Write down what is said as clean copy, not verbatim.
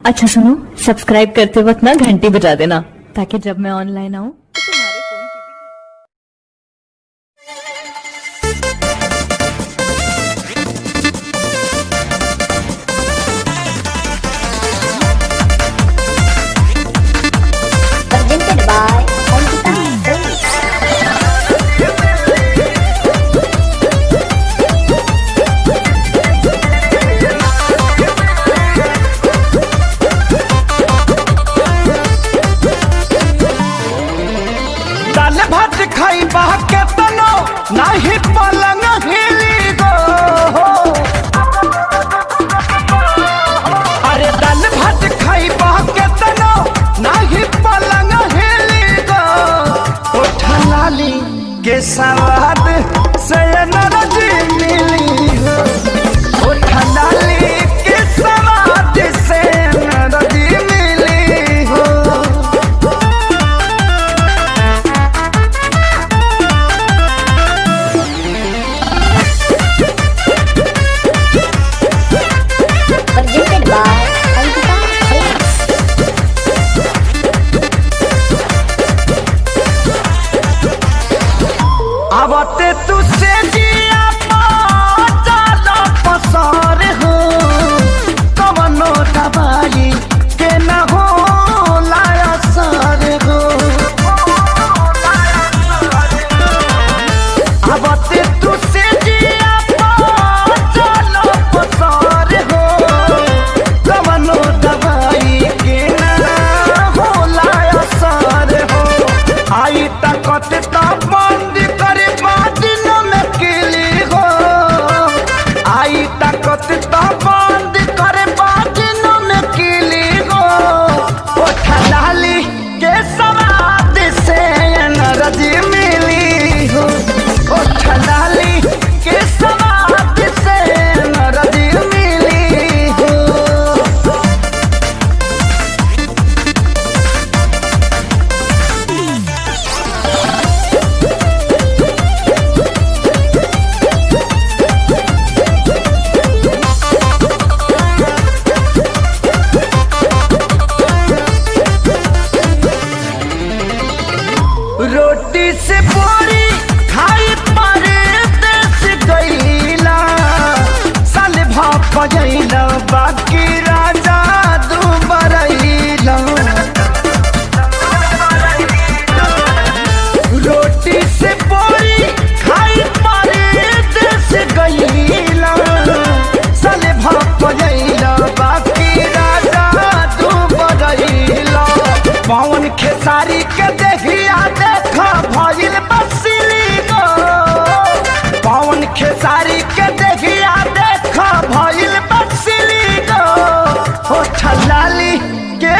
अच्छा सुनो, सब्सक्राइब करते वक्त ना घंटी बजा देना ताकि जब मैं ऑनलाइन आऊँ तो तुम्हारे फोन की Presented by Ankita Films. दाल भात खाई बह के तनो नाही पलंग हिली गो। अरे दाल भात खाई बह के तनो नाही पलंग हिली गो। उठा लाली के सवाद से नरजी मिली हो। उठा लाली के सवाद से नरजी मिली हो। Presented by Ankita Films. आवते तू से जिया जाला पसार हो। कवनो दवाई के न हो लाया सार हो। आवते तू से जिया जाला पसार हो। कवनो दवाई के न हो लाया सार हो। आई तकत ता बंद करे बादिन में किली हो। आई तकत ता बंद करे बादिन में किली हो। उठा लाली के सवाद से नरजी मिली हो। उठा लाली के सवाद से नरजी मिली हो। रोटी से पूरी खाई परदेस गईला। साल भाप गईला बाकी राजा दुबरईला। रोटी से पूरी खाई परदेस गईला। साल भाप गईला बाकी राजा दुबरईला। पवन खेसारी के देखिया देखा भइल बसिली गो। पवन खेसारी के देखिया देखा भइल बसिली गो। होठ लाली के